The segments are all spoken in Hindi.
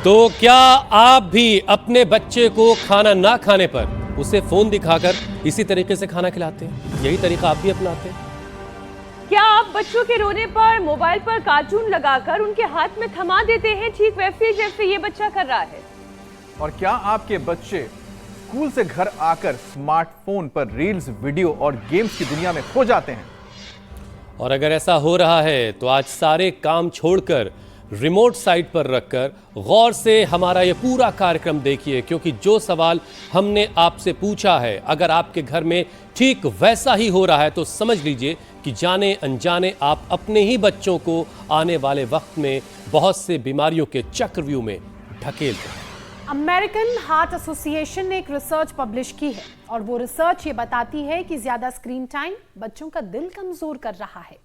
तो क्या आप भी अपने बच्चे को खाना ना खाने पर उसे फोन दिखाकर इसी तरीके से खाना खिलाते हैं? यही तरीका आप भी अपनाते हैं? क्या आप बच्चों के रोने पर मोबाइल पर कार्टून लगाकर उनके हाथ में थमा देते हैं, ठीक वैसे जैसे ये बच्चा कर रहा है? और क्या आपके बच्चे स्कूल से घर आकर स्मार्टफोन पर रील्स, वीडियो और गेम्स की दुनिया में खो जाते हैं? और अगर ऐसा हो रहा है तो आज सारे काम छोड़कर रिमोट साइट पर रखकर गौर से हमारा ये पूरा कार्यक्रम देखिए, क्योंकि जो सवाल हमने आपसे पूछा है अगर आपके घर में ठीक वैसा ही हो रहा है तो समझ लीजिए कि जाने अनजाने आप अपने ही बच्चों को आने वाले वक्त में बहुत से बीमारियों के चक्रव्यूह में ढकेल रहे हैं। अमेरिकन हार्ट एसोसिएशन ने एक रिसर्च पब्लिश की है और वो रिसर्च ये बताती है कि ज्यादा स्क्रीन टाइम बच्चों का दिल कमजोर कर रहा है।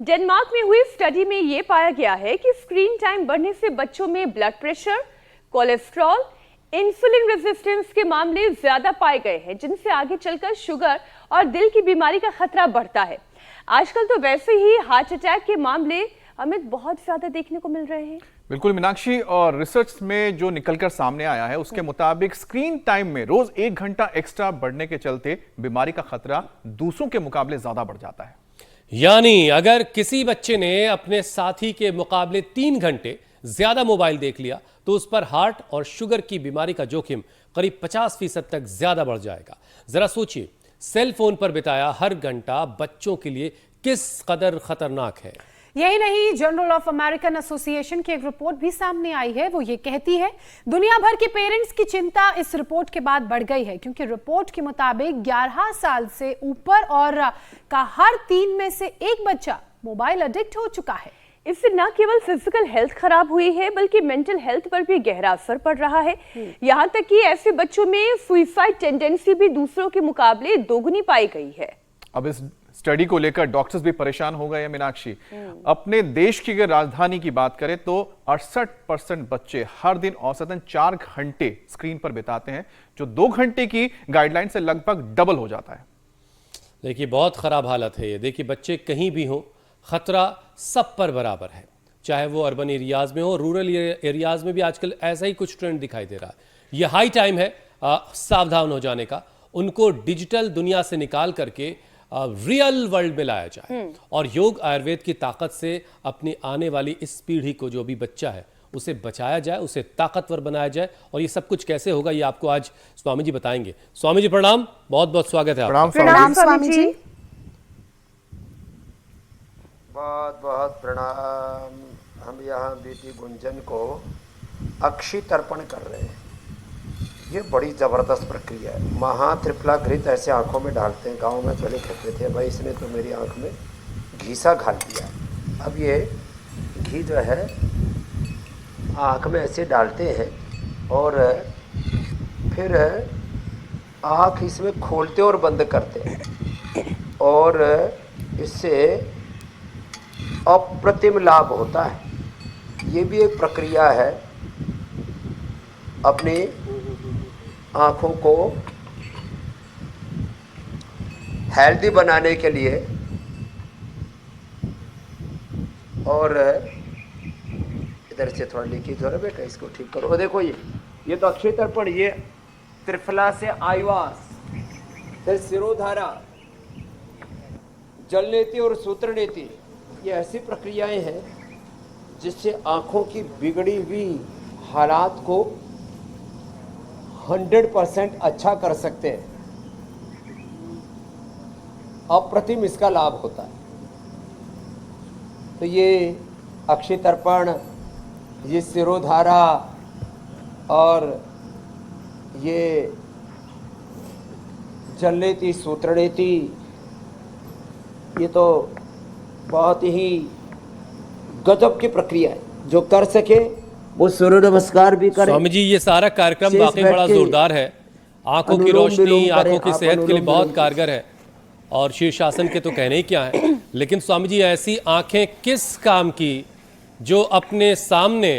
डेनमार्क में हुई स्टडी में यह पाया गया है कि स्क्रीन टाइम बढ़ने से बच्चों में blood pressure, cholesterol, insulin resistance के मामले ज्यादा पाए गए हैं, जिनसे आगे चलकर शुगर और दिल की बीमारी का खतरा बढ़ता है। आजकल तो वैसे ही हार्ट अटैक के मामले अमित बहुत ज्यादा देखने को मिल रहे हैं। बिल्कुल मीनाक्षी, और रिसर्च में जो निकलकर सामने आया है उसके मुताबिक स्क्रीन टाइम में रोज 1 घंटा एक्स्ट्रा बढ़ने के चलते बीमारी का खतरा दूसरों के मुकाबले ज्यादा बढ़ जाता है। यानी अगर किसी बच्चे ने अपने साथी के मुकाबले 3 घंटे ज्यादा मोबाइल देख लिया तो उस पर हार्ट और शुगर की बीमारी का जोखिम करीब 50% तक ज्यादा बढ़ जाएगा। जरा सोचिए, सेल फोन पर बिताया हर घंटा बच्चों के लिए किस कदर खतरनाक है। यही नहीं, जर्नल ऑफ अमेरिकन एसोसिएशन की एक रिपोर्ट भी सामने आई है। वो ये कहती है दुनिया भर के पेरेंट्स की चिंता इस रिपोर्ट के बाद बढ़ गई है, क्योंकि रिपोर्ट के मुताबिक 11 साल से ऊपर और का हर 3 में से 1 बच्चा मोबाइल एडिक्ट हो चुका है। इससे न केवल फिजिकल हेल्थ खराब हुई है बल्कि मेंटल हेल्थ पर भी गहरा असर पड़ रहा है। यहाँ तक कि ऐसे बच्चों में सुसाइड टेंडेंसी भी दूसरों के मुकाबले दोगुनी पाई गई है। अब इस स्टडी को लेकर डॉक्टर्स भी परेशान हो गए हैं मीनाक्षी। अपने देश की अगर राजधानी की बात करें तो 68% बच्चे हर दिन औसतन 4 घंटे स्क्रीन पर बिताते हैं, जो 2 घंटे की गाइडलाइन से लगभग डबल हो जाता है। देखिए, बहुत खराब हालत है ये। देखिए, बच्चे कहीं भी हो, खतरा सब पर बराबर है, चाहे वो अर्बन एरियाज में हो, रूरल एरियाज में भी आजकल ऐसा ही कुछ ट्रेंड दिखाई दे रहा है। ये हाई टाइम है सावधान हो जाने का। उनको डिजिटल दुनिया से निकाल करके रियल वर्ल्ड में लाया जाए और योग आयुर्वेद की ताकत से अपनी आने वाली इस पीढ़ी को, जो भी बच्चा है, उसे बचाया जाए, उसे ताकतवर बनाया जाए। और ये सब कुछ कैसे होगा ये आपको आज स्वामी जी बताएंगे। स्वामी जी प्रणाम, बहुत बहुत स्वागत है आपका। प्रणाम स्वामी जी। बहुत बहुत प्रणाम। हम यहाँ बेटी गुंजन को अक्षी तर्पण कर रहे हैं। ये बड़ी ज़बरदस्त प्रक्रिया है। महा त्रिफला घृत ऐसे आँखों में डालते हैं। गांव में पहले कहते थे भाई इसने तो मेरी आँख में घीसा घाल दिया। अब ये घी जो है आँख में ऐसे डालते हैं और फिर आँख इसमें खोलते और बंद करते हैं और इससे अप्रतिम लाभ होता है। ये भी एक प्रक्रिया है अपनी आँखों को हेल्दी बनाने के लिए। और इधर से थोड़ा लीकेज हो रहा है बेटा, इसको ठीक करो। देखो ये तो अक्षय तर्पण, ये त्रिफला से आयुवास, फिर सिरोधारा, जलनेति और सूत्रनेति, ये ऐसी प्रक्रियाएं हैं जिससे आँखों की बिगड़ी हुई हालात को 100% अच्छा कर सकते हैं। अप्रतिम इसका लाभ होता है। तो ये अक्षय तर्पण, ये सिरोधारा और ये जलनेति, सूत्रनेति, ये तो बहुत ही गजब की प्रक्रिया है। जो कर सके वो सूर्य नमस्कार भी करे। स्वामी जी, ये सारा कार्यक्रम वाकई बड़ा जोरदार है। आंखों की रोशनी, आंखों की सेहत के लिए बहुत कारगर है और शीर्षासन के तो कहने ही क्या है। लेकिन स्वामी जी, ऐसी आंखें किस काम की जो अपने सामने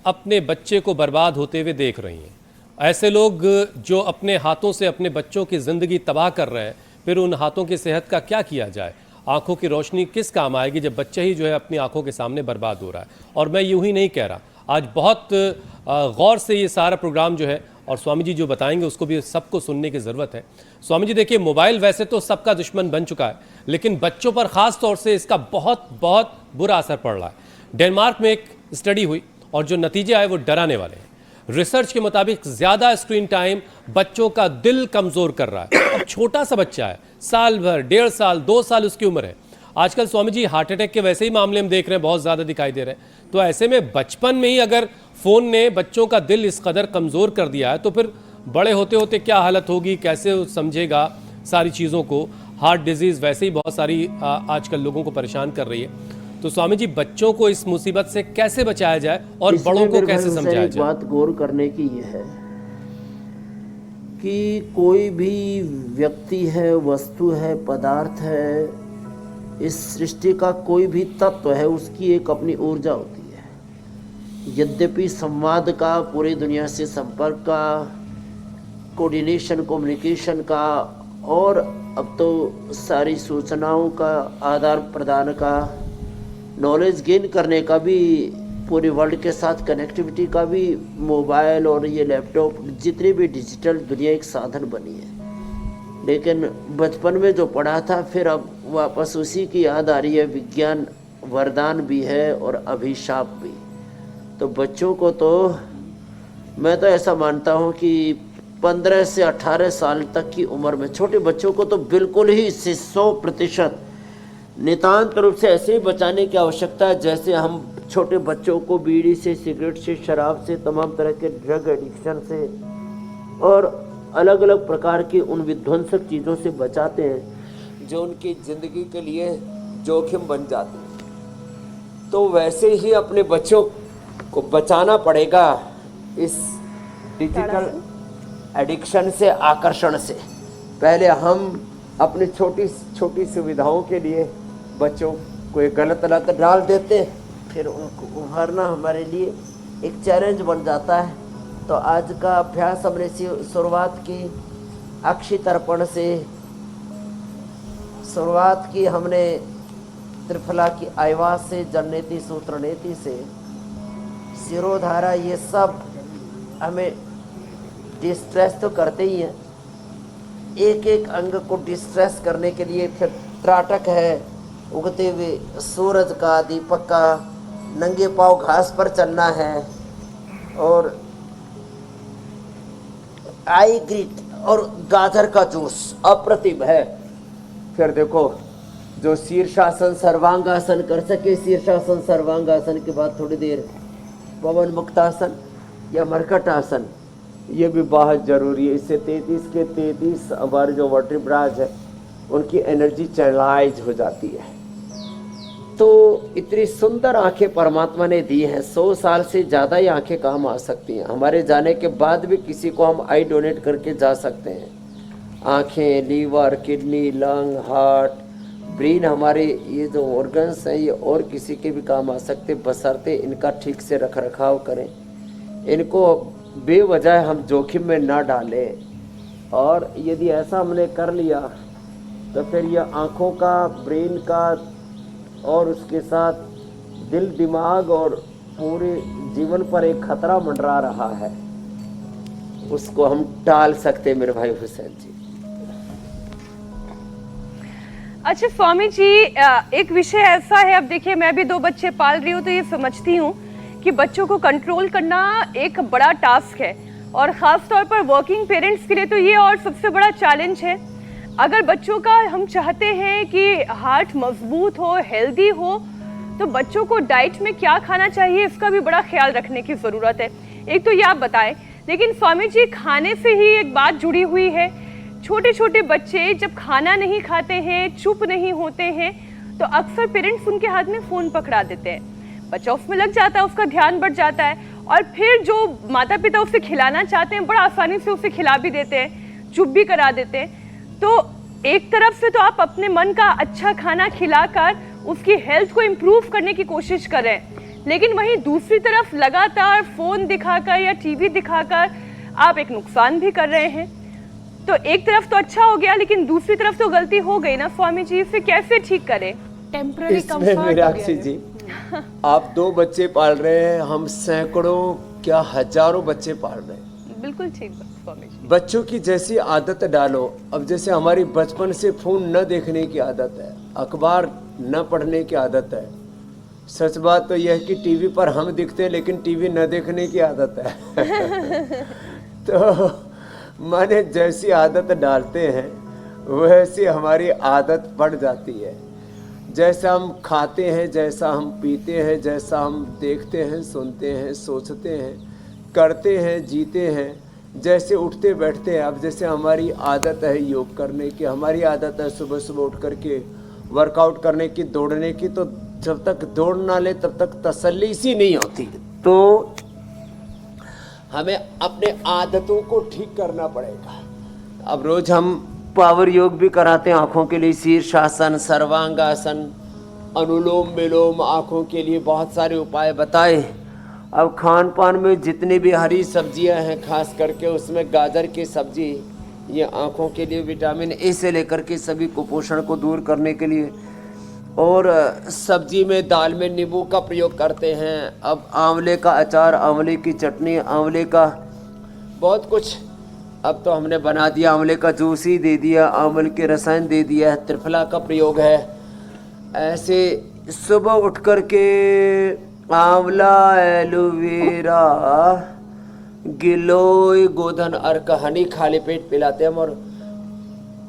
अपने बच्चे को बर्बाद होते हुए देख रही हैं? ऐसे लोग जो अपने हाथों से अपने बच्चों की जिंदगी तबाह कर रहे हैं, फिर उन हाथों की सेहत का क्या किया जाए? आंखों की रोशनी किस काम आएगी जब बच्चा ही जो है अपनी आंखों के सामने बर्बाद हो रहा है? और मैं यूं ही नहीं कह रहा, आज बहुत गौर से ये सारा प्रोग्राम जो है और स्वामी जी जो बताएंगे उसको भी सबको सुनने की ज़रूरत है। स्वामी जी देखिए, मोबाइल वैसे तो सबका दुश्मन बन चुका है, लेकिन बच्चों पर ख़ास तौर से इसका बहुत बहुत बुरा असर पड़ रहा है। डेनमार्क में एक स्टडी हुई और जो नतीजे आए वो डराने वाले हैं। रिसर्च के मुताबिक ज़्यादा स्क्रीन टाइम बच्चों का दिल कमज़ोर कर रहा है। अब छोटा सा बच्चा है, साल भर, 1.5 साल, 2 साल उसकी उम्र है। आजकल स्वामी जी हार्ट अटैक के वैसे ही मामले हम देख रहे हैं, बहुत ज़्यादा दिखाई दे रहे हैं। तो ऐसे में बचपन में ही अगर फ़ोन ने बच्चों का दिल इस कदर कमज़ोर कर दिया है तो फिर बड़े होते होते क्या हालत होगी, कैसे वो समझेगा सारी चीज़ों को। हार्ट डिजीज़ वैसे ही बहुत सारी आजकल लोगों को परेशान कर रही है। तो स्वामी जी, बच्चों को इस मुसीबत से कैसे बचाया जाए और बड़ों को कैसे समझाया जाए? बात गौर करने की ये है कि कोई भी व्यक्ति है, वस्तु है, पदार्थ है, इस सृष्टि का कोई भी तत्व है, उसकी एक अपनी ऊर्जा होती है। यद्यपि संवाद का, पूरी दुनिया से संपर्क का, कोऑर्डिनेशन, कम्युनिकेशन का और अब तो सारी सूचनाओं का आदान प्रदान का, नॉलेज गेन करने का भी, पूरे वर्ल्ड के साथ कनेक्टिविटी का भी मोबाइल और ये लैपटॉप, जितनी भी डिजिटल दुनिया एक साधन बनी है। लेकिन बचपन में जो पढ़ा था, फिर अब वापस उसी की याद आ रही है। विज्ञान वरदान भी है और अभिशाप भी। तो बच्चों को तो मैं तो ऐसा मानता हूँ कि 15 से 18 साल तक की उम्र में छोटे बच्चों को तो बिल्कुल ही 100% नितांत रूप से ऐसे ही बचाने की आवश्यकता है जैसे हम छोटे बच्चों को बीड़ी से, सिगरेट से, शराब से, तमाम तरह के ड्रग एडिक्शन से और अलग अलग प्रकार की उन विध्वंसक चीज़ों से बचाते हैं जो उनकी ज़िंदगी के लिए जोखिम बन जाते हैं। तो वैसे ही अपने बच्चों को बचाना पड़ेगा इस डिजिटल एडिक्शन से, आकर्षण से। पहले हम अपनी छोटी छोटी सुविधाओं के लिए बच्चों को एक गलत लत डाल देते हैं, फिर उनको उभारना हमारे लिए एक चैलेंज बन जाता है। तो आज का अभ्यास हमने शुरुआत की अक्षी तर्पण से, शुरुआत की हमने त्रिफला की आयवाज से, जननेति सूत्रनेति से, शिरोधारा, ये सब हमें डिस्ट्रेस तो करते ही हैं। एक एक अंग को डिस्ट्रेस करने के लिए फिर त्राटक है, उगते हुए सूरज का, दीपक का, नंगे पांव घास पर चलना है और आई ग्रीट और गाजर का जूस अप्रतिम है। फिर देखो जो शीर्षासन सर्वांगासन कर सके, शीर्षासन सर्वांगासन के बाद थोड़ी देर पवन मुक्तासन या मरकट आसन, ये भी बहुत ज़रूरी है। इससे 33 के 33 हमारे जो वर्टिब्राज है उनकी एनर्जी चैनलाइज हो जाती है। तो इतनी सुंदर आंखें परमात्मा ने दी हैं, 100 साल से ज़्यादा ही आंखें काम आ सकती हैं। हमारे जाने के बाद भी किसी को हम आई डोनेट करके जा सकते हैं। आंखें, liver, kidney, lung, heart, brain, हमारे ये जो ऑर्गन्स हैं ये और किसी के भी काम आ सकते, बशर्ते इनका ठीक से रख रखाव करें, इनको बेवजह हम जोखिम में ना डालें। और यदि ऐसा हमने कर लिया तो फिर यह आँखों का, ब्रेन का और उसके साथ दिल, दिमाग और पूरे जीवन पर एक खतरा मंडरा रहा है, उसको हम टाल सकते हैं मेरे भाई हुसैन जी। अच्छा स्वामी जी, एक विषय ऐसा है, अब देखिए मैं भी 2 बच्चे पाल रही हूँ तो ये समझती हूँ कि बच्चों को कंट्रोल करना एक बड़ा टास्क है और ख़ास तौर पर वर्किंग पेरेंट्स के लिए तो ये और सबसे बड़ा चैलेंज है। अगर बच्चों का हम चाहते हैं कि हार्ट मजबूत हो, हेल्दी हो, तो बच्चों को डाइट में क्या खाना चाहिए इसका भी बड़ा ख्याल रखने की ज़रूरत है। एक तो ये आप बताएं, लेकिन स्वामी जी खाने से ही एक बात जुड़ी हुई है। छोटे छोटे बच्चे जब खाना नहीं खाते हैं, चुप नहीं होते हैं, तो अक्सर पेरेंट्स उनके हाथ में फ़ोन पकड़ा देते हैं, बच्चा उसमें लग जाता है, उसका ध्यान बढ़ जाता है और फिर जो माता पिता उसे खिलाना चाहते हैं बड़ा आसानी से उसे खिला भी देते हैं, चुप भी करा देते हैं। तो एक तरफ से तो आप अपने मन का अच्छा खाना खिलाकर उसकी हेल्थ को इम्प्रूव करने की कोशिश कर रहे हैं, लेकिन वहीं दूसरी तरफ लगातार फ़ोन दिखाकर या टीवी दिखाकर आप एक नुकसान भी कर रहे हैं। तो एक तरफ तो अच्छा हो गया, लेकिन दूसरी तरफ तो गलती हो गई ना स्वामी जी, इसे कैसे ठीक करें? टेम्पररी इसमें मीनाक्षी जी आप 2 बच्चे पाल रहे हैं, हम सैकड़ों क्या हजारों बच्चे पाल रहे हैं। बिल्कुल ठीक बात स्वामी जी। बच्चों की जैसी आदत डालो। अब जैसे हमारी बचपन से फोन न देखने की आदत है, अखबार न पढ़ने की आदत है। सच बात तो यह है कि टीवी पर हम दिखते हैं लेकिन टीवी न देखने की आदत है। तो माने जैसी आदत डालते हैं वैसी हमारी आदत पड़ जाती है। जैसा हम खाते हैं, जैसा हम पीते हैं, जैसा हम देखते हैं, सुनते हैं, सोचते हैं, करते हैं, जीते हैं, जैसे उठते बैठते हैं। अब जैसे हमारी आदत है योग करने की, हमारी आदत है सुबह सुबह उठ करके वर्कआउट करने की, दौड़ने की, तो जब तक दौड़ ना ले तब तक तसल्ली सी नहीं होती। तो हमें अपने आदतों को ठीक करना पड़ेगा। अब रोज हम पावर योग भी कराते हैं आँखों के लिए, शीर्षासन, सर्वांगासन, अनुलोम विलोम, आँखों के लिए बहुत सारे उपाय बताए। अब खान पान में जितनी भी हरी सब्जियां हैं, खास करके उसमें गाजर की सब्जी, ये आँखों के लिए विटामिन ए से लेकर के सभी कुपोषण को दूर करने के लिए। और सब्जी में, दाल में नींबू का प्रयोग करते हैं। अब आंवले का अचार, आंवले की चटनी, आंवले का बहुत कुछ अब तो हमने बना दिया। आंवले का जूस ही दे दिया, आंवले के रसायन दे दिया है, त्रिफला का प्रयोग है। ऐसे सुबह उठ कर के आंवला, एलोवेरा, गिलोय, गोधन अर्क, हनी खाली पेट पिलाते हैं हम। और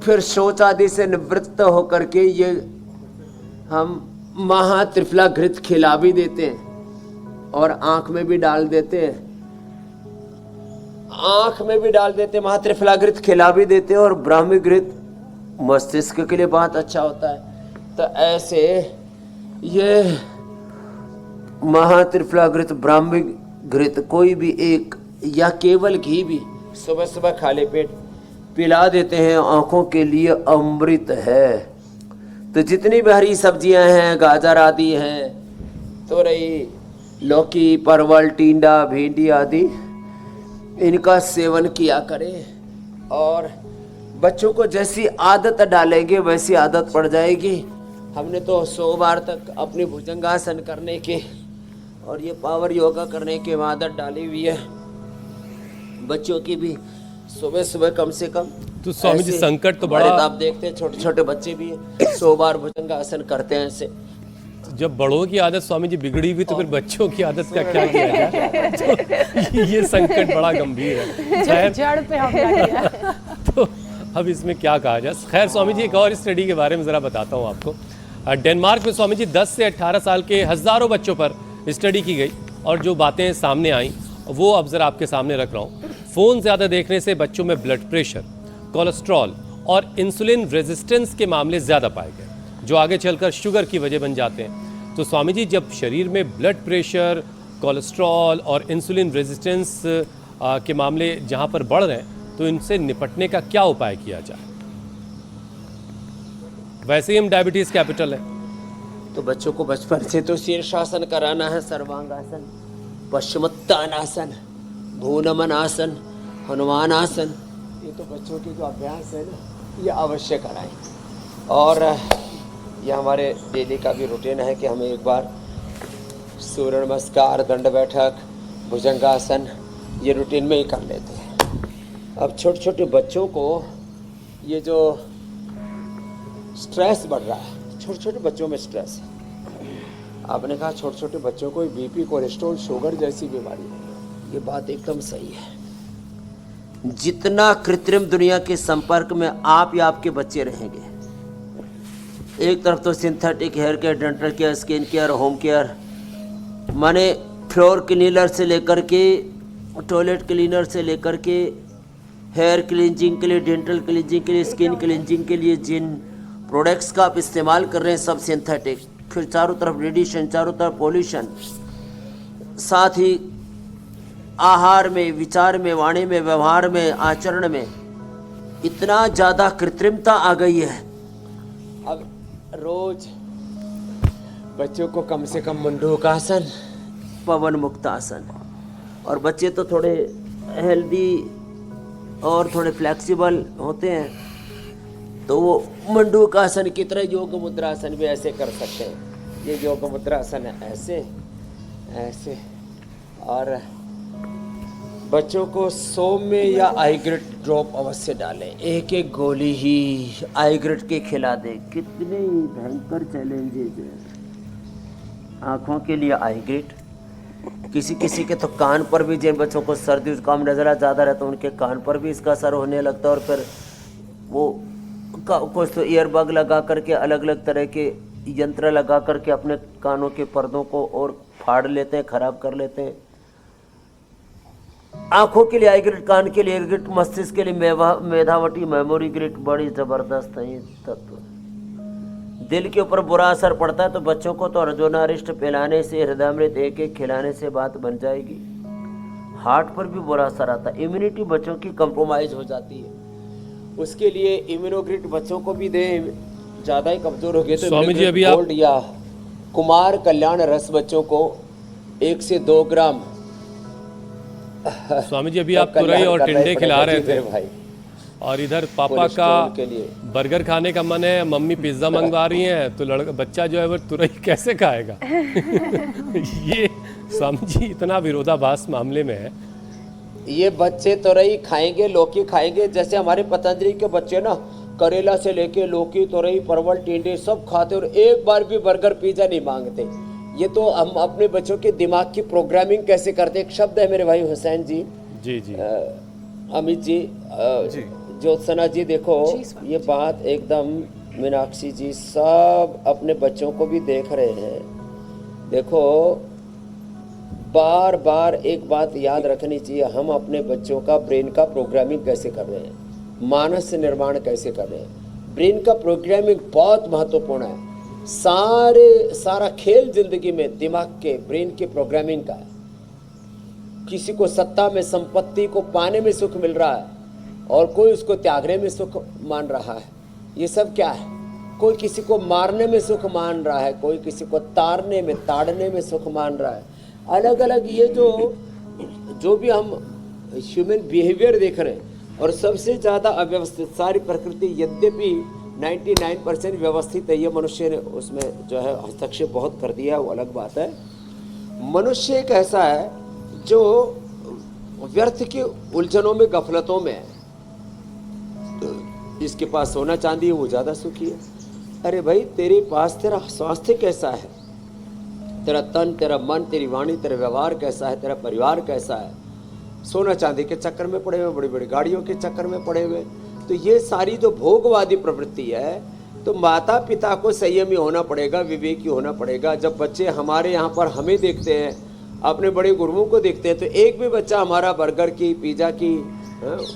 फिर शौच आदि से निवृत्त होकर के ये हम महात्रिफला घृत खिला भी देते हैं और आंख में भी डाल देते हैं। आंख में भी डाल देते हैं, महात्रिफला घृत खिला भी देते हैं। और ब्राह्मी घृत मस्तिष्क के लिए बहुत अच्छा होता है। तो ऐसे ये महात्रिफला घृत, ब्राह्मी घृत, कोई भी एक या केवल घी भी सुबह सुबह खाली पेट पिला देते हैं, आंखों के लिए अमृत है। तो जितनी भी हरी सब्जियां हैं, गाजर आदि हैं, तोरई, लौकी, परवल, टिंडा, भिंडी आदि, इनका सेवन किया करें। और बच्चों को जैसी आदत डालेंगे वैसी आदत पड़ जाएगी। हमने तो 100 बार तक अपनी भुजंगासन करने के और ये पावर योगा करने की आदत डाली हुई है। बच्चों की भी सुबह सुबह कम से कम। तो स्वामी जी ऐसे संकट तो हमारे बड़ा, आप देखते हैं छोटे छोटे बच्चे भी 100 बार भुजंगासन करते हैं ऐसे। जब बड़ों की आदत स्वामी जी बिगड़ी हुई तो फिर बच्चों की आदत का क्या किया जाए? तो ये संकट बड़ा गंभीर है। खैर, जड़ पे हमला किया। तो अब इसमें क्या कहा जाए। खैर स्वामी जी, एक और स्टडी के बारे में ज़रा बताता हूँ आपको। डेनमार्क में स्वामी जी 10 से 18 साल के हज़ारों बच्चों पर स्टडी की गई और जो बातें सामने आई वो अब ज़रा आपके सामने रख रहा हूँ। फ़ोन ज़्यादा देखने से बच्चों में ब्लड प्रेशर, कोलेस्ट्रॉल और इंसुलिन रेजिस्टेंस के मामले ज़्यादा पाए गए, जो आगे चलकर शुगर की वजह बन जाते हैं। तो स्वामी जी, जब शरीर में ब्लड प्रेशर, कोलेस्ट्रॉल और इंसुलिन रेजिस्टेंस के मामले जहाँ पर बढ़ रहे हैं, तो इनसे निपटने का क्या उपाय किया जाए? वैसे ही हम डायबिटीज़ कैपिटल है। तो बच्चों को बचपन से तो शीर्षासन कराना है, सर्वांगासन, पश्चिमोत्तानासन, भूनमनासन, हनुमान आसन। ये तो बच्चों की जो अभ्यास है ना, ये अवश्य कराएं। और ये हमारे डेली का भी रूटीन है कि हमें एक बार सूर्य नमस्कार, दंड बैठक, भुजंगासन ये रूटीन में ही कर लेते हैं। अब छोटे छोटे बच्चों को ये जो स्ट्रेस बढ़ रहा है, छोटे छोटे बच्चों में स्ट्रेस है। आपने कहा छोटे छोटे बच्चों को बीपी, कोलेस्ट्रॉल, शुगर जैसी बीमारी है, ये बात एकदम सही है। जितना कृत्रिम दुनिया के संपर्क में आप या आपके बच्चे रहेंगे, एक तरफ तो synthetic hair care, dental care, skin care, home care, माने फ्लोर क्लीनर से लेकर के टॉयलेट क्लीनर से लेकर के हेयर क्लींजिंग के लिए, डेंटल क्लींजिंग के लिए, स्किन क्लींजिंग के लिए जिन प्रोडक्ट्स का आप इस्तेमाल कर रहे हैं सब सिंथेटिक। फिर चारों तरफ रेडिएशन, चारों तरफ पोल्यूशन, साथ ही आहार में, विचार में, वाणी में, व्यवहार में, आचरण में इतना ज़्यादा कृत्रिमता आ गई है। अब रोज बच्चों को कम से कम मंडूकासन, पवन मुक्तासन, और बच्चे तो थोड़े हेल्दी और थोड़े फ्लेक्सिबल होते हैं तो वो मंडूकासन की तरह योग मुद्रासन भी ऐसे कर सकते हैं। ये योग मुद्रासन है, ऐसे ऐसे। और बच्चों को सौम्य या आईग्रेट ड्रॉप अवश्य डालें, एक एक गोली ही आईग्रेट के खिला दें। कितने भयंकर चैलेंजेज हैं आँखों के लिए आईग्रेट। किसी किसी के तो कान पर भी, जिन बच्चों को सर्दी जुकाम नज़ला ज़्यादा रहता है उनके कान पर भी इसका असर होने लगता है। और फिर वो कुछ तो ईयरबग लगा करके, अलग अलग तरह के यंत्र लगा करके अपने कानों के पर्दों को और फाड़ लेते हैं, ख़राब कर लेते हैं। आँखों के लिए आईग्रेट, कान के लिए आईग्रेट, मस्तिष्क के लिए मेधावटी मेमोरी ग्रेट बड़ी ज़बरदस्त है ये तत्व। दिल के ऊपर बुरा असर पड़ता है तो बच्चों को तो अर्जुनारिष्ट पिलाने से, हृदयामृत एक एक खिलाने से बात बन जाएगी। हार्ट पर भी बुरा असर आता है, इम्यूनिटी बच्चों की कंप्रोमाइज हो जाती है। उसके लिए इम्यूनोग्रिट बच्चों को भी दें, ज़्यादा ही कमज़ोर हो गए तो स्वामी जी अभी आप या कुमार कल्याण रस बच्चों को 1 से 2 ग्राम। स्वामी जी अभी आप तुरई और टिंडे खिला रहे थे भाई, और इधर पापा का बर्गर खाने का मन है, मम्मी पिज्ज़ा मंगवा रही हैं, तो लड़का बच्चा जो है वो तुरई कैसे खाएगा? ये स्वामी जी इतना विरोधाभास मामले में है। ये बच्चे तुरई खाएंगे, लौकी खाएंगे, जैसे हमारे पतंजलि के बच्चे ना करेला से लेके लौकी, तुरई, परवल, टिंडे सब खाते और एक बार भी बर्गर पिज्जा नहीं मांगते। ये तो हम अपने बच्चों के दिमाग की प्रोग्रामिंग कैसे करते। एक शब्द है मेरे भाई हुसैन जी, जी जी, अमित जी, ज्योत्सना जी, देखो ये बात एकदम, मीनाक्षी जी, सब अपने बच्चों को भी देख रहे हैं। देखो बार बार एक बात याद रखनी चाहिए, हम अपने बच्चों का ब्रेन का प्रोग्रामिंग कैसे कर रहे हैं, मानस निर्माण कैसे कर रहे हैं। ब्रेन का प्रोग्रामिंग बहुत महत्वपूर्ण है। सारा खेल जिंदगी में दिमाग के, ब्रेन के प्रोग्रामिंग का है। किसी को सत्ता में, संपत्ति को पाने में सुख मिल रहा है और कोई उसको त्यागने में सुख मान रहा है। ये सब क्या है? कोई किसी को मारने में सुख मान रहा है, कोई किसी को ताड़ने में सुख मान रहा है। अलग अलग ये जो भी हम ह्यूमन बिहेवियर देख रहे हैं, और सबसे ज़्यादा अव्यवस्थित सारी प्रकृति, यद्यपि 99% व्यवस्थित है, ये मनुष्य ने उसमें जो है हस्तक्षेप बहुत कर दिया है, वो अलग बात है। मनुष्य एक ऐसा है जो व्यर्थ के उलझनों में, गफलतों में है। जिसके पास सोना चांदी है वो ज़्यादा सुखी है। अरे भाई तेरे पास तेरा स्वास्थ्य कैसा है, तेरा तन, तेरा मन, तेरी वाणी, तेरा व्यवहार कैसा है, तेरा परिवार कैसा है। सोना चांदी के चक्कर में पड़े हुए, बड़ी बड़ी गाड़ियों के चक्कर में पड़े हुए, तो ये सारी जो भोगवादी प्रवृत्ति है, तो माता पिता को संयमी होना पड़ेगा, विवेकी होना पड़ेगा। जब बच्चे हमारे यहाँ पर हमें देखते हैं, अपने बड़े गुरुओं को देखते हैं, तो एक भी बच्चा हमारा बर्गर की, पिज़्ज़ा की,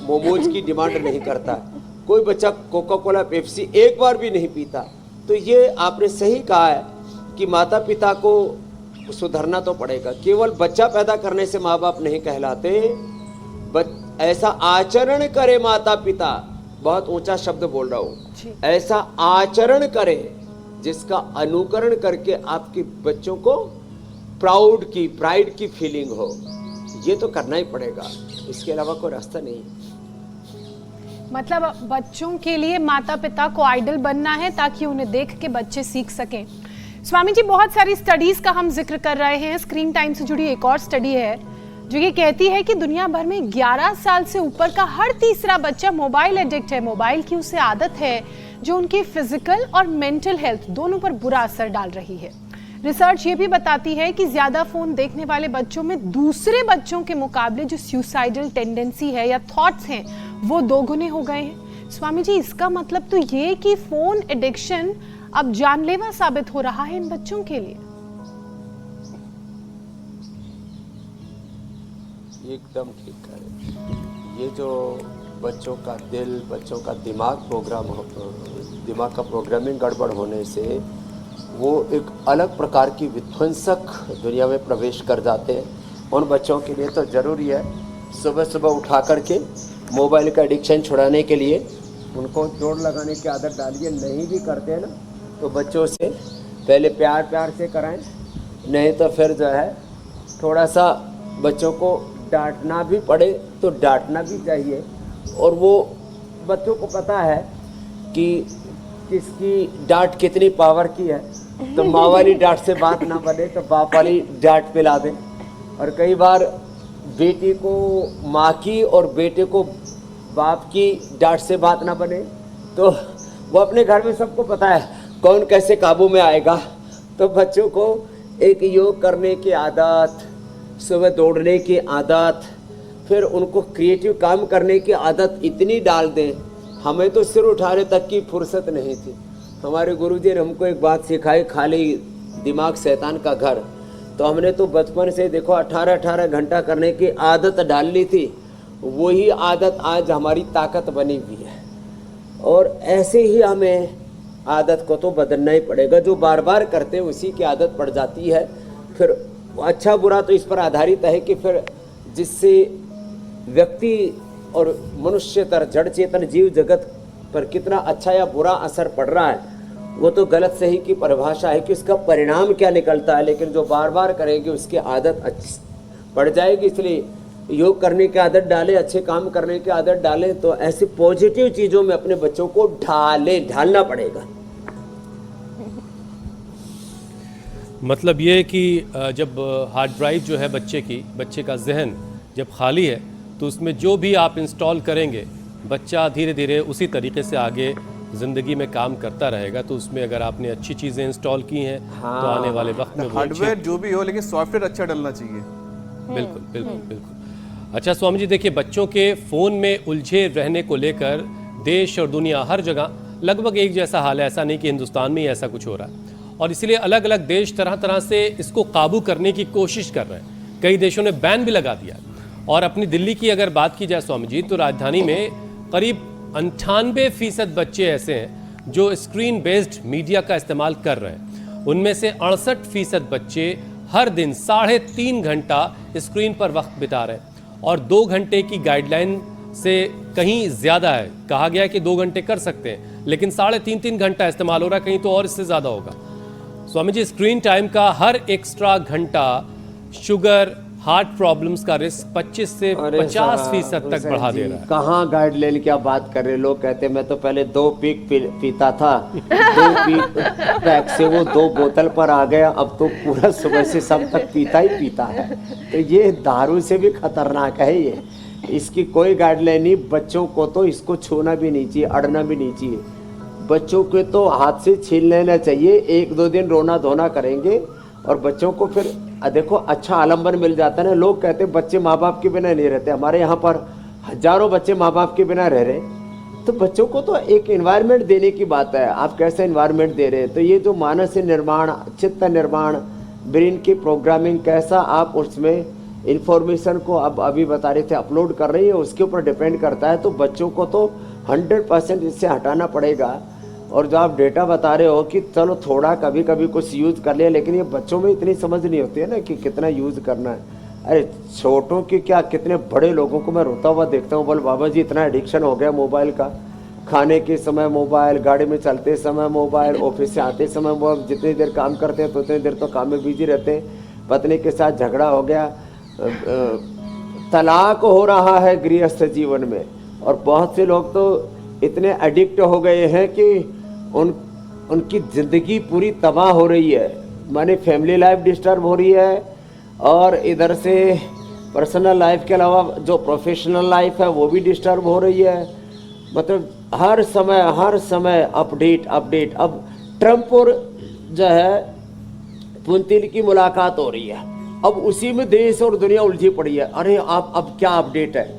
मोमोज की डिमांड नहीं करता। कोई बच्चा कोका कोला, पेप्सी एक बार भी नहीं पीता। तो ये आपने सही कहा है कि माता पिता को सुधरना तो पड़ेगा। केवल बच्चा पैदा करने से माँ बाप नहीं कहलाते, ऐसा आचरण करे माता पिता, बहुत ऊंचा शब्द बोल रहा हूँ, ऐसा आचरण करे जिसका अनुकरण करके आपके बच्चों को प्राइड की फीलिंग हो। ये तो करना ही पड़ेगा, इसके अलावा कोई रास्ता नहीं। मतलब बच्चों के लिए माता पिता को आइडल बनना है ताकि उन्हें देख के बच्चे सीख सकें। स्वामी जी, बहुत सारी स्टडीज का हम जिक्र कर रहे हैं। स्क्रीन टाइम से जुड़ी एक और स्टडी है जो ये कहती है कि दुनिया भर में 11 साल से ऊपर का हर तीसरा बच्चा मोबाइल एडिक्ट है। मोबाइल की उसे आदत है जो उनकी फिजिकल और मेंटल हेल्थ दोनों पर बुरा असर डाल रही है। रिसर्च ये भी बताती है कि ज्यादा फोन देखने वाले बच्चों में दूसरे बच्चों के मुकाबले जो सुसाइडल टेंडेंसी है या थॉट्स हैं वो 2 गुने हो गए हैं। स्वामी जी, इसका मतलब तो ये कि फोन एडिक्शन अब जानलेवा साबित हो रहा है इन बच्चों के लिए। एकदम ठीक है। ये जो बच्चों का दिल, बच्चों का दिमाग का प्रोग्रामिंग गड़बड़ होने से वो एक अलग प्रकार की विध्वंसक दुनिया में प्रवेश कर जाते हैं। उन बच्चों के लिए तो ज़रूरी है सुबह सुबह उठा करके मोबाइल का एडिक्शन छुड़ाने के लिए उनको जोड़ लगाने की आदत डालिए। नहीं भी करते हैं ना तो बच्चों से पहले प्यार से कराएं, नहीं तो फिर जो है थोड़ा सा बच्चों को डांटना भी पड़े तो डांटना भी चाहिए। और वो बच्चों को पता है कि किसकी डांट कितनी पावर की है। तो माँ वाली डांट से बात ना बने तो बाप वाली डांट पे ला दें। और कई बार बेटी को माँ की और बेटे को बाप की डांट से बात ना बने तो वो अपने घर में सबको पता है कौन कैसे काबू में आएगा। तो बच्चों को एक योग करने की आदत, सुबह दौड़ने की आदत, फिर उनको क्रिएटिव काम करने की आदत इतनी डाल दें। हमें तो सिर उठाने तक की फुर्सत नहीं थी। हमारे गुरुजी ने हमको एक बात सिखाई, खाली दिमाग शैतान का घर। तो हमने तो बचपन से देखो 18-18 घंटा करने की आदत डाल ली थी। वही आदत आज हमारी ताकत बनी हुई है। और ऐसे ही हमें आदत को तो बदलना ही पड़ेगा। जो बार बार करते हैं उसी की आदत पड़ जाती है। फिर अच्छा बुरा तो इस पर आधारित है कि फिर जिससे व्यक्ति और मनुष्यतर जड़ चेतन जीव जगत पर कितना अच्छा या बुरा असर पड़ रहा है वो तो गलत सही की परिभाषा है कि उसका परिणाम क्या निकलता है। लेकिन जो बार बार करेंगे उसकी आदत अच्छी पड़ जाएगी। इसलिए योग करने की आदत डालें, अच्छे काम करने की आदत डालें। तो ऐसी पॉजिटिव चीज़ों में अपने बच्चों को ढालना पड़ेगा। मतलब ये है कि जब हार्ड ड्राइव जो है बच्चे का जहन जब खाली है तो उसमें जो भी आप इंस्टॉल करेंगे बच्चा धीरे धीरे उसी तरीके से आगे ज़िंदगी में काम करता रहेगा। तो उसमें अगर आपने अच्छी चीज़ें इंस्टॉल की हैं तो आने वाले वक्त में वो हार्डवेयर जो भी हो लेकिन सॉफ्टवेयर अच्छा डलना चाहिए। बिल्कुल बिल्कुल बिल्कुल। अच्छा स्वामी जी, देखिए बच्चों के फ़ोन में उलझे रहने को लेकर देश और दुनिया हर जगह लगभग एक जैसा हाल है। ऐसा नहीं कि हिंदुस्तान में ही ऐसा कुछ हो रहा है और इसीलिए अलग अलग देश तरह तरह से इसको काबू करने की कोशिश कर रहे हैं। कई देशों ने बैन भी लगा दिया। और अपनी दिल्ली की अगर बात की जाए स्वामी जी, तो राजधानी में करीब 98% बच्चे ऐसे हैं जो स्क्रीन बेस्ड मीडिया का इस्तेमाल कर रहे हैं। उनमें से 68% बच्चे हर दिन 3.5 घंटा स्क्रीन पर वक्त बिता रहे हैं और 2 घंटे की गाइडलाइन से कहीं ज़्यादा है। कहा गया है कि 2 घंटे कर सकते हैं लेकिन 3.5 घंटा इस्तेमाल हो रहा है, कहीं तो और इससे ज़्यादा होगा। स्वामी जी, स्क्रीन टाइम का हर एक्स्ट्रा घंटा शुगर, हार्ट प्रॉब्लम्स का रिस्क 25 से 50% तक बढ़ा दे रहा है। कहाँ गाइडलाइन की आप बात कर रहे हैं? लोग कहते हैं मैं तो पहले 2 पीक पीता था, 2 पीक पैक से वो 2 बोतल पर आ गया, अब तो पूरा सुबह से शाम तक पीता ही पीता है। तो ये दारू से भी खतरनाक है ये। इसकी कोई गाइडलाइन नहीं। बच्चों को तो इसको छूना भी नहीं चाहिए, अड़ना भी नहीं चाहिए। बच्चों के तो हाथ से छीन लेना चाहिए। 1-2 दिन रोना धोना करेंगे और बच्चों को फिर देखो अच्छा आलम्बन मिल जाता है ना। लोग कहते हैं बच्चे माँ बाप के बिना नहीं रहते। हमारे यहाँ पर हजारों बच्चे माँ बाप के बिना रह रहे। तो बच्चों को तो एक एनवायरनमेंट देने की बात है। आप कैसा एनवायरनमेंट दे रहे हैं? तो ये जो मानस निर्माण, चित्त निर्माण, ब्रेन की प्रोग्रामिंग कैसा आप उसमें इंफॉर्मेशन को अब अभी बता रहे थे अपलोड कर रही है, उसके ऊपर डिपेंड करता है। तो बच्चों को तो 100% इससे हटाना पड़ेगा। और जो आप डेटा बता रहे हो कि चलो थोड़ा कभी कभी कुछ यूज़ कर लिया, लेकिन ये बच्चों में इतनी समझ नहीं होती है ना कि कितना यूज़ करना है। अरे छोटों की क्या, कितने बड़े लोगों को मैं रोता हुआ देखता हूँ, बोल बाबा जी इतना एडिक्शन हो गया मोबाइल का। खाने के समय मोबाइल, गाड़ी में चलते समय मोबाइल, ऑफिस से आते समय मोबाइल। जितनी देर काम करते हैं तो उतनी देर तो काम में बिजी रहते हैं। पत्नी के साथ झगड़ा हो गया, तलाक हो रहा है गृहस्थ जीवन में। और बहुत से लोग तो इतने एडिक्ट हो गए हैं कि उनकी ज़िंदगी पूरी तबाह हो रही है। माने फैमिली लाइफ डिस्टर्ब हो रही है और इधर से पर्सनल लाइफ के अलावा जो प्रोफेशनल लाइफ है वो भी डिस्टर्ब हो रही है। मतलब हर समय अपडेट। अब ट्रम्प और जो है पुतिन की मुलाकात हो रही है। अब उसी में देश और दुनिया उलझी पड़ी है। अरे आप अब क्या अपडेट है?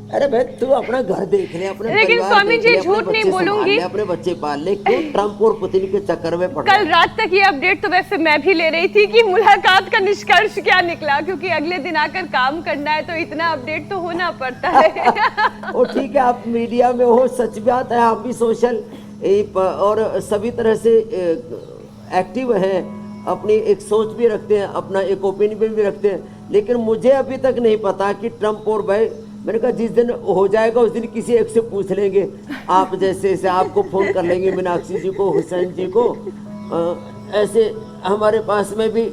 अरे भाई तू अपना घर देख ले, अपने लेकिन स्वामी जी झूठ नहीं बोलूंगी, अपने बच्चे पाल ले, क्यों ट्रम्प और पुतिन के चक्कर में पड़। कल रात तक ये अपडेट तो वैसे मैं भी ले रही थी कि मुलाकात का निष्कर्ष क्या निकला, क्योंकि अगले दिन आकर काम करना है तो इतना अपडेट तो होना पड़ता है। वो ठीक है, आप मीडिया में हो, सच बात है, आप भी सोशल और सभी तरह से एक्टिव हैं, अपनी एक सोच भी रखते हैं, अपना एक ओपिनियन भी रखते हैं। लेकिन मुझे अभी तक नहीं पता कि ट्रम्प और भाई, मैंने कहा जिस दिन हो जाएगा उस दिन किसी एक से पूछ लेंगे, आप जैसे से आपको फ़ोन कर लेंगे, मीनाक्षी जी को, हुसैन जी को। ऐसे हमारे पास में भी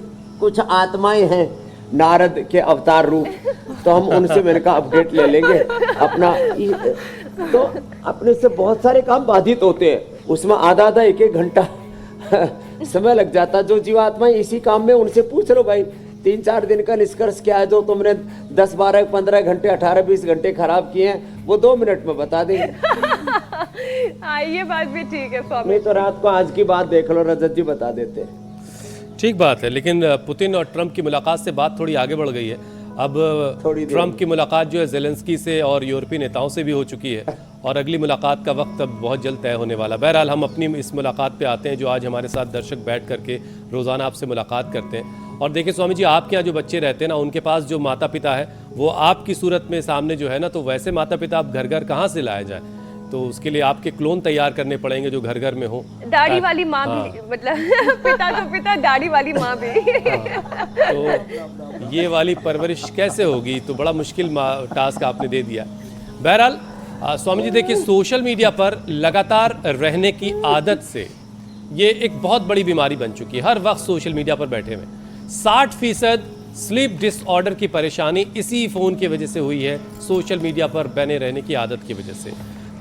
कुछ आत्माएं हैं नारद के अवतार रूप, तो हम उनसे मैंने कहा अपडेट ले लेंगे अपना। तो अपने से बहुत सारे काम बाधित होते हैं, उसमें आधा 1-1 घंटा समय लग जाता। जो जीवात्माएं इसी काम में, उनसे पूछ लो भाई 3-4 दिन का निष्कर्ष क्या है। जो तुमने 10, 12, 15 घंटे, 18, 20 घंटे खराब किए हैं, वो 2 मिनट में बता देंगे। हाँ, ये बात भी ठीक है स्वामी। नहीं तो रात को आज की बात देख लो, रजत जी बता देते। ठीक बात है, लेकिन पुतिन और ट्रंप की मुलाकात से बात थोड़ी आगे बढ़ गई है। अब ट्रंप की मुलाकात जो है जेलेंस्की से और यूरोपीय नेताओं से भी हो चुकी है, और अगली मुलाकात का वक्त अब बहुत जल्द तय होने वाला। बहरहाल हम अपनी इस मुलाकात पे आते हैं, जो आज हमारे साथ दर्शक बैठ करके रोज़ाना आपसे मुलाकात करते हैं। और देखिए स्वामी जी, आपके यहाँ जो बच्चे रहते हैं ना, उनके पास जो माता पिता है वो आपकी सूरत में सामने जो है ना, तो वैसे माता पिता आप घर घर कहाँ से लाया जाए? तो उसके लिए आपके क्लोन तैयार करने पड़ेंगे जो घर घर में हो। दाढ़ी वाली माँ भी, मतलब पिता तो पिता, दाढ़ी वाली माँ भी। तो ये वाली परवरिश कैसे होगी? तो बड़ा मुश्किल टास्क आपने दे दिया। बहरहाल स्वामी जी देखिए, सोशल मीडिया पर लगातार रहने की आदत से ये एक बहुत बड़ी बीमारी बन चुकी है। हर वक्त सोशल मीडिया पर बैठे हुए 60% स्लीप डिसऑर्डर की परेशानी इसी फ़ोन की वजह से हुई है, सोशल मीडिया पर बने रहने की आदत की वजह से।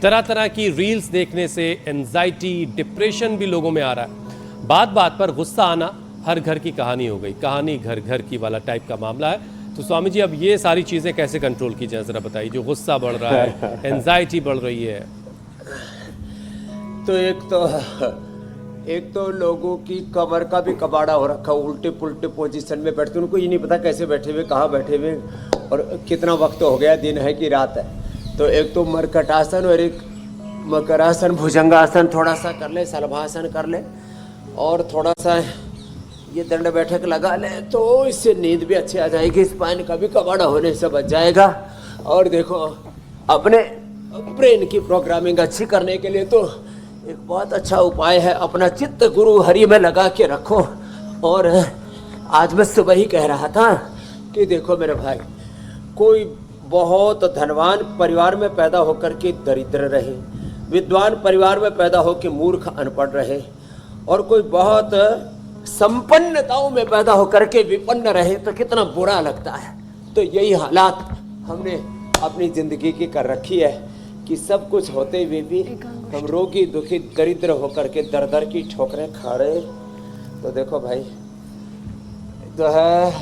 तरह तरह की रील्स देखने से एंजाइटी, डिप्रेशन भी लोगों में आ रहा है। बात बात पर गुस्सा आना हर घर की कहानी हो गई, कहानी घर घर की वाला टाइप का मामला है। तो स्वामी जी, अब ये सारी चीज़ें कैसे कंट्रोल की जाए, ज़रा बताइए। जो गुस्सा बढ़ रहा है, एंजाइटी बढ़ रही है। तो एक तो लोगों की कमर का भी कबाड़ा हो रखा, उल्टे पुल्टे पोजीशन में बैठते, उनको ये नहीं पता कैसे बैठे हुए, कहाँ बैठे हुए और कितना वक्त हो गया, दिन है कि रात है। तो एक तो मरकटासन और एक मकरासन, भुजंगासन थोड़ा सा कर ले, सलभासन कर ले, और थोड़ा सा ये दंड बैठक लगा ले, तो इससे नींद भी अच्छी आ जाएगी, स्पाइन का भी कबाड़ा होने से बच जाएगा। और देखो, अपने ब्रेन की प्रोग्रामिंग अच्छी करने के लिए तो एक बहुत अच्छा उपाय है, अपना चित्त गुरु हरि में लगा के रखो। और आज मैं सुबह ही कह रहा था कि देखो मेरे भाई, कोई बहुत धनवान परिवार में पैदा होकर के दरिद्र रहे, विद्वान परिवार में पैदा होकर मूर्ख अनपढ़ रहे, और कोई बहुत संपन्नताओं में पैदा होकर के विपन्न रहे, तो कितना बुरा लगता है। तो यही हालात हमने अपनी जिंदगी की कर रखी है कि सब कुछ होते हुए भी हम रोगी दुखी दरिद्र होकर के दर दर की ठोकरें खा रहे। तो देखो भाई, तो है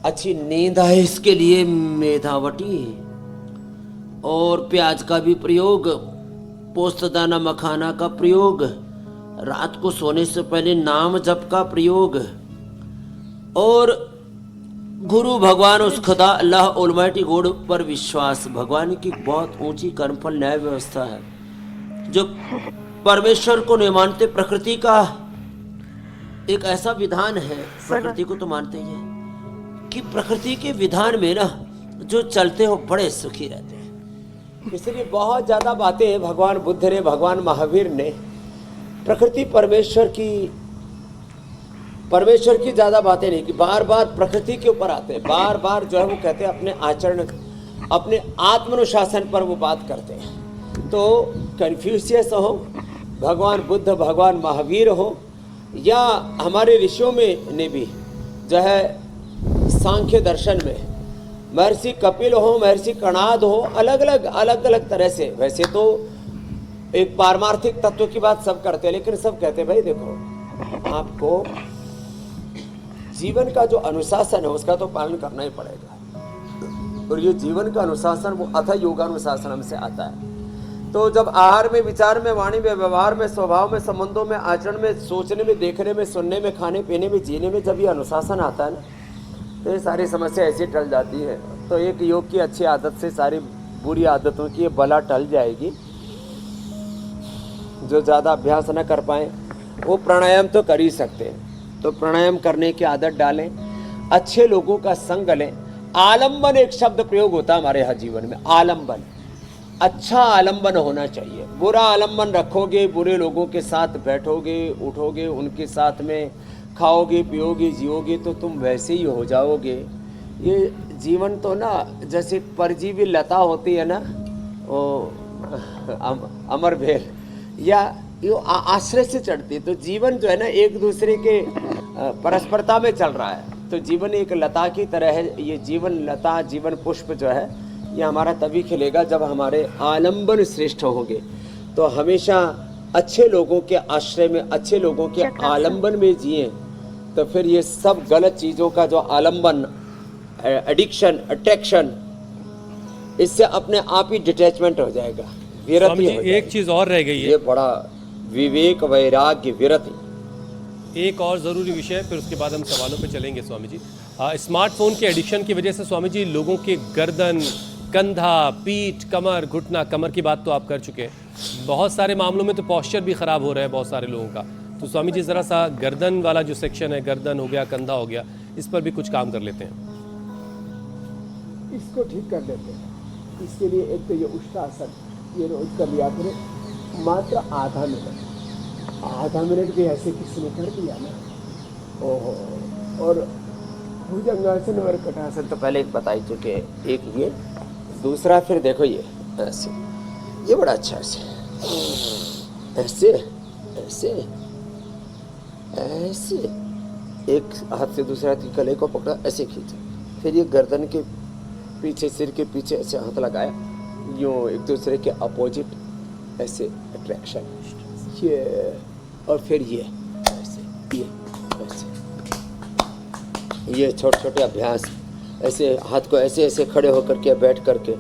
अच्छी नींद है, इसके लिए मेधावटी और प्याज का भी प्रयोग, पोस्तदाना मखाना का प्रयोग, रात को सोने से पहले नाम जप का प्रयोग, और गुरु भगवान उस खुदा अल्लाह ऑलमाइटी गॉड पर विश्वास। भगवान की बहुत ऊंची कर्मफल न्याय व्यवस्था है। जो परमेश्वर को नहीं मानते, प्रकृति का एक ऐसा विधान है, प्रकृति को तो मानते ही है, कि प्रकृति के विधान में ना जो चलते हो बड़े सुखी रहते हैं। इसलिए बहुत ज्यादा बातें भगवान बुद्ध ने, भगवान महावीर ने प्रकृति परमेश्वर की ज्यादा बातें नहीं की, बार बार प्रकृति के ऊपर आते हैं, बार बार जो है वो कहते हैं अपने आचरण, अपने आत्मानुशासन पर वो बात करते हैं। तो कन्फ्यूशियस हो, भगवान बुद्ध, भगवान महावीर हो, या हमारे ऋषियों में ने भी जो है सांख्य दर्शन में महर्षि कपिल हो, महर्षि कणाद हो, अलग अलग तरह से। वैसे तो एक पारमार्थिक तत्व की बात सब करते हैं, लेकिन सब कहते हैं भाई देखो, आपको जीवन का जो अनुशासन है उसका तो पालन करना ही पड़ेगा। और ये जीवन का अनुशासन वो अथ योगानुशासन से आता है। तो जब आहार में, विचार में, वाणी में, व्यवहार में, स्वभाव में, संबंधों में, आचरण में, सोचने में, देखने में, सुनने में, खाने पीने में, जीने में जब ये अनुशासन आता है ना, तो ये सारी समस्या ऐसी टल जाती है। तो एक योग की अच्छी आदत से सारी बुरी आदतों की ये बला टल जाएगी। जो ज़्यादा अभ्यास न कर पाए वो प्राणायाम तो कर ही सकते हैं, तो प्राणायाम करने की आदत डालें, अच्छे लोगों का संग लें। आलंबन एक शब्द प्रयोग होता है हमारे यहाँ जीवन में, आलंबन, अच्छा आलंबन होना चाहिए। बुरा आलंबन रखोगे, बुरे लोगों के साथ बैठोगे, उठोगे, उनके साथ में खाओगे, पियोगे, जियोगे, तो तुम वैसे ही हो जाओगे। ये जीवन तो ना जैसे परजीवी लता होती है ना, वो अमर भेल, या ये आश्रय से चढ़ती, तो जीवन जो है ना एक दूसरे के परस्परता में चल रहा है। तो जीवन एक लता की तरह है। ये जीवन लता, जीवन पुष्प जो है ये हमारा तभी खिलेगा जब हमारे आलंबन श्रेष्ठ होंगे। तो हमेशा अच्छे लोगों के आश्रय में, अच्छे लोगों के आलंबन में जिए, तो फिर ये सब गलत चीज़ों का जो आलंबन, एडिक्शन, अट्रैक्शन, इससे अपने आप ही डिटैचमेंट हो जाएगा, विरति स्वामी हो जी जाएगी। एक चीज़ और रह गई है, ये बड़ा विवेक, वैराग्य, विरति। एक और ज़रूरी विषय, फिर उसके बाद हम सवालों पे चलेंगे स्वामी जी। स्मार्टफोन के एडिक्शन की वजह से स्वामी जी लोगों के गर्दन, कंधा, पीठ, कमर, घुटना, कमर की बात तो आप कर चुके हैं, बहुत सारे मामलों में तो पोस्चर भी ख़राब हो रहा है बहुत सारे लोगों का। तो स्वामी जी ज़रा सा गर्दन वाला जो सेक्शन है, गर्दन हो गया, कंधा हो गया, इस पर भी कुछ काम कर लेते हैं। इसको ठीक कर लेते हैं। इसके लिए एक तो ये उष्टासन, ये रोज कर लिया करें, मात्र आधा मिनट। आधा मिनट भी ऐसे किसी ने कर दिया ना, ओहो। और भुजंगासन और कटासन तो पहले बता ही चुके हैं, एक ये, दूसरा फिर देखो ये ऐसे, ये बड़ा अच्छा ऐसे ऐसे ऐसे ऐसे, एक हाथ से दूसरे हाथ की कलाई को पकड़ा, ऐसे खींचा, फिर ये गर्दन के पीछे, सिर के पीछे ऐसे हाथ लगाया, यूँ एक दूसरे के अपोजिट ऐसे अट्रैक्शन, ये, और फिर ये ऐसे, ये ऐसे, ये छोटे छोटे अभ्यास, ऐसे हाथ को ऐसे ऐसे खड़े होकर के, बैठ करके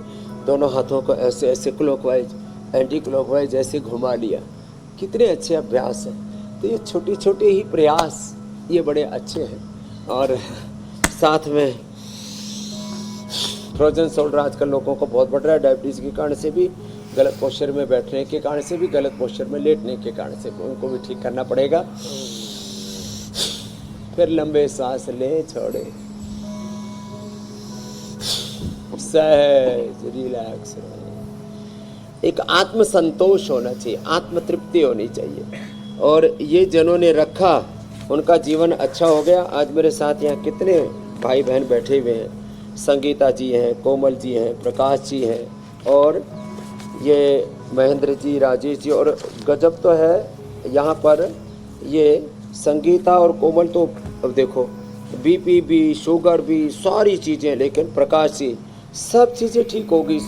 दोनों हाथों को ऐसे ऐसे क्लॉकवाइज, एंटी क्लॉकवाइज ऐसे घुमा लिया, कितने अच्छे अभ्यास हैं। तो ये छोटे छोटे ही प्रयास ये बड़े अच्छे हैं। और साथ में फ्रोजन शोल्डर आजकल लोगों को बहुत बढ़ रहा है, डायबिटीज़ के कारण से भी, गलत पोस्चर में बैठने के कारण से भी, गलत पोस्चर में लेटने के कारण से, उनको भी ठीक करना पड़ेगा। फिर लंबे सांस ले, छोड़े, सहज रिलैक्स रहे। एक आत्म संतोष होना चाहिए, आत्म तृप्ति होनी चाहिए। और ये जिन्होंने रखा उनका जीवन अच्छा हो गया। आज मेरे साथ यहाँ कितने भाई बहन बैठे हुए हैं, संगीता जी हैं, कोमल जी हैं, प्रकाश जी हैं, और ये महेंद्र जी, राजेश जी, और गजब तो है यहाँ पर ये संगीता और कोमल तो अब देखो बीपी भी, शुगर भी, सारी चीज़ें, लेकिन प्रकाश जी सब चीज़ें ठीक होगी,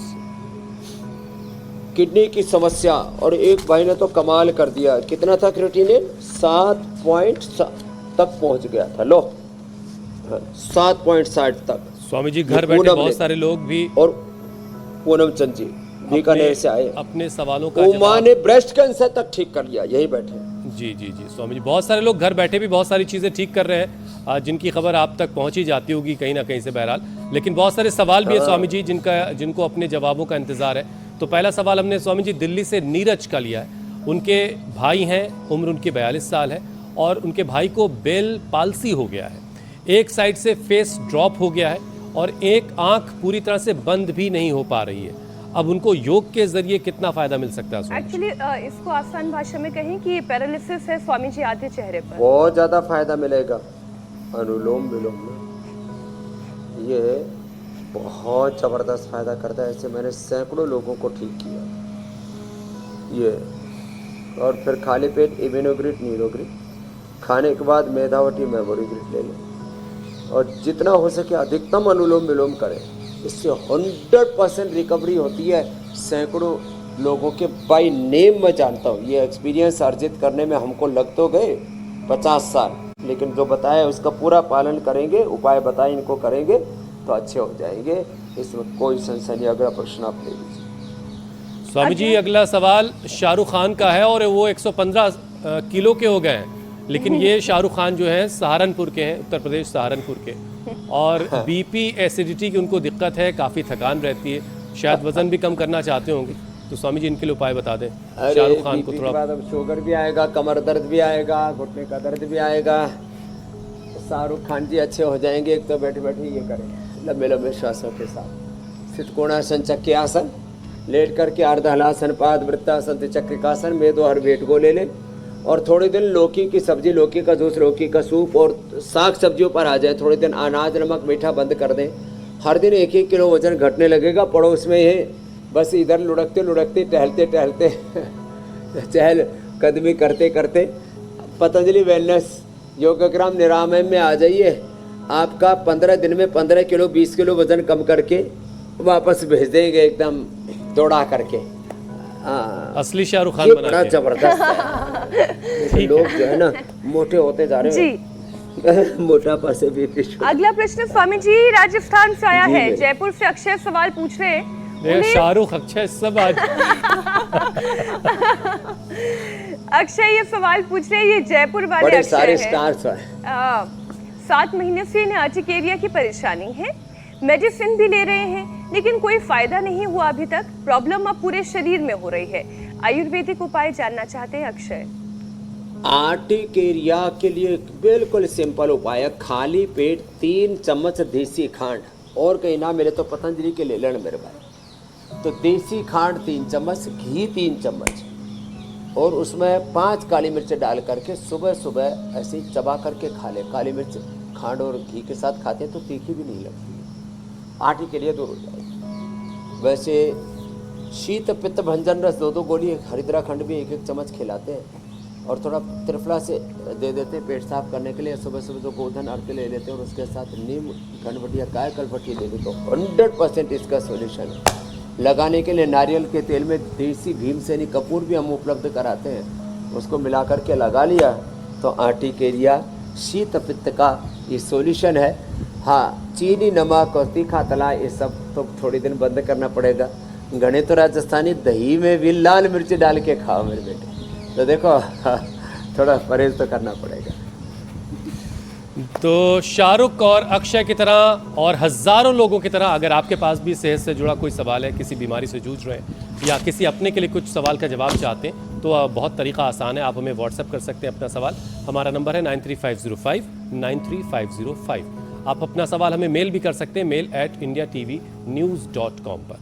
किडनी की समस्या। और एक भाई ने तो कमाल कर दिया, कितना था क्रिएटिनिन, 7.7 तक पहुंच गया था, लो 7.60 तक। स्वामी जी घर बैठे बहुत सारे लोग भी, और पूनम चंद जी बीकानेर से आए, अपने सवालों का उमा ने ब्रेस्ट कैंसर तक ठीक कर लिया, यही बैठे। जी जी जी स्वामी जी, बहुत सारे लोग घर बैठे भी बहुत सारी चीज़ें ठीक कर रहे हैं, जिनकी खबर आप तक पहुंची जाती होगी कहीं ना कहीं से बहरहाल। लेकिन बहुत सारे सवाल भी है स्वामी जी जिनको अपने जवाबों का इंतज़ार है। तो पहला सवाल हमने स्वामी जी दिल्ली से नीरज का लिया है। उनके भाई हैं, उम्र उनकी 42 साल है, और उनके भाई को बेल पाल्सी हो गया है, एक साइड से फेस ड्रॉप हो गया है, और एक आंख पूरी तरह से बंद भी नहीं हो पा रही है। अब उनको योग के जरिए कितना फायदा मिल सकता है? एक्चुअली इसको आसान भाषा में कहें कि पैरालिसिस है स्वामी जी आधे चेहरे पर। बहुत ज़्यादा फायदा मिलेगा अनुलोम विलोम में, ये बहुत ज़बरदस्त फायदा करता है। ऐसे मैंने सैकड़ों लोगों को ठीक किया ये। और फिर खाली पेट इम्यूनोग्रिड, न्यूरोग्रिड, खाने के बाद मेधावटी मेमोरीग्रिड ले लें, और जितना हो सके अधिकतम अनुलोम विलोम करें। इससे 100% रिकवरी होती है। सैकड़ों लोगों के बाय नेम मैं जानता हूँ। ये एक्सपीरियंस अर्जित करने में हमको लग तो गए 50 साल, लेकिन जो बताया उसका पूरा पालन करेंगे, उपाय बताए इनको करेंगे तो अच्छे हो जाएंगे। इसमें कोई संशय नहीं। अगला प्रश्न आप ले लीजिए। स्वामी जी अगला सवाल शाहरुख खान का है, और वो 115 किलो के हो गए हैं, लेकिन ये शाहरुख खान जो है सहारनपुर के हैं, उत्तर प्रदेश सहारनपुर के, और बीपी एसिडिटी की उनको दिक्कत है, काफ़ी थकान रहती है, शायद वजन भी कम करना चाहते होंगे। तो स्वामी जी इनके लिए उपाय बता दें। शाहरुख खान को थोड़ा बाद अब शुगर भी आएगा, कमर दर्द भी आएगा, घुटने का दर्द भी आएगा। शाहरुख खान जी अच्छे हो जाएंगे। एक तो बैठे बैठे ये करें लंबे लंबे श्वासों के साथ, सितकोणासन, चक्की आसन, लेट करके अर्धहलासन, पाद वृत्तासन, चक्रिकासन में 2 हर को ले लें, और थोड़े दिन लौकी की सब्जी, लौकी का जूस, लौकी का सूप और साग सब्जियों पर आ जाए। थोड़े दिन अनाज, नमक, मीठा बंद कर दें। हर दिन 1-1 किलो वजन घटने लगेगा। पड़ोस में ही बस इधर लुढ़कते लुढ़कते, टहलते टहलते चहल कदमी करते करते पतंजलि वेलनेस योगग्राम निरामय में आ जाइए। आपका 15 दिन में 15 किलो 20 किलो वजन कम करके वापस भेज देंगे, एकदम दौड़ा करके। हाँ, असली शाहरुख खान ये बना बड़ा के। जबरदस्त है। जैसे लोग जो है ना मोटे होते जा रहे जी हैं मोटापा से BP शुगर। अगला प्रश्न स्वामी जी राजस्थान से आया जी, है। मेरे। जयपुर से अक्षय सवाल पूछ रहे हैं। ये उन्हें- शाहरुख अक्षय सब आज अक्षय ये सवाल पूछ रहे हैं, ये जयपुर वाले बड़े अक्षय सारे हैं। स्टार्स हैं। 7 महीने से इन्हें अर्टिकेरिया की परेशानी है, मेडिसिन भी ले रहे हैं लेकिन कोई फायदा नहीं हुआ अभी तक। प्रॉब्लम अब पूरे शरीर में हो रही है। आयुर्वेदिक उपाय जानना चाहते हैं अक्षय। आर्टिकेरिया के लिए एक बिल्कुल सिंपल उपाय है, खाली पेट 3 चम्मच देसी खांड, और कहीं ना मिले तो पतंजलि के ले लेना मेरे भाई। तो देसी खांड 3 चम्मच, घी 3 चम्मच, और उसमें 5 काली मिर्च डाल करके सुबह सुबह ऐसे ही चबा करके खा ले। काली मिर्च खांड और घी के साथ खाते हैं तो तीखी भी नहीं लगती है, आर्टिकेरिया दूर हो जाएगी। वैसे शीत पित्त भंजन रस 2-2 गोली हरिद्रा खंड भी 1-1 चम्मच खिलाते हैं, और थोड़ा त्रिफला से दे देते हैं पेट साफ करने के लिए। सुबह सुबह जो गोधन अर्घ ले लेते हैं और उसके साथ नीम घनवटी या काय कलवटी ले लेते तो 100% इसका सोल्यूशन है। लगाने के लिए नारियल के तेल में देसी भीमसेनी कपूर भी हम उपलब्ध कराते हैं, उसको मिला करके लगा लिया तो आर्टिकेरिया शीत पित्त का ये सोल्यूशन है। हाँ, चीनी नमक और तीखा तला ये सब तो थोड़ी दिन बंद करना पड़ेगा। घने तो राजस्थानी दही में भी लाल मिर्च डाल के खाओ मेरे बेटे, तो देखो थोड़ा परहेज तो करना पड़ेगा। तो शाहरुख और अक्षय की तरह और हजारों लोगों की तरह अगर आपके पास भी सेहत से जुड़ा कोई सवाल है, किसी बीमारी से जूझ रहे हैं या किसी अपने के लिए कुछ सवाल का जवाब चाहते हैं, तो बहुत तरीका आसान है। आप हमें व्हाट्सएप कर सकते हैं अपना सवाल। हमारा नंबर है 9350593505। आप अपना सवाल हमें मेल भी कर सकते हैं, mail@indiatvnews.com पर।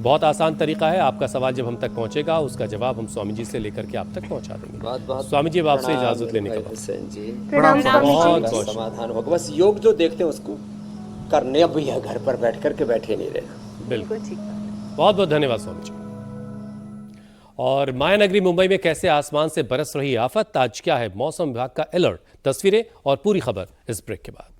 बहुत आसान तरीका है। आपका सवाल जब हम तक पहुंचेगा उसका जवाब हम स्वामी जी से लेकर के आप तक पहुंचा देंगे। बहुत बहुत स्वामी जी अब आपसे इजाजत लेने का वक्त। हुसैन जी, प्रणाम स्वामी जी। बहुत बहुत समाधान होगा। बस योग जो देखते हैं उसको करने अब यह घर पर बैठ करके बैठे नहीं रहे। बिल्कुल ठीक है। बहुत बहुत धन्यवाद स्वामी जी। और मायानगरी मुंबई में कैसे आसमान से बरस रही आफत, आज क्या है मौसम विभाग का अलर्ट, तस्वीरें और पूरी खबर इस ब्रेक के बाद।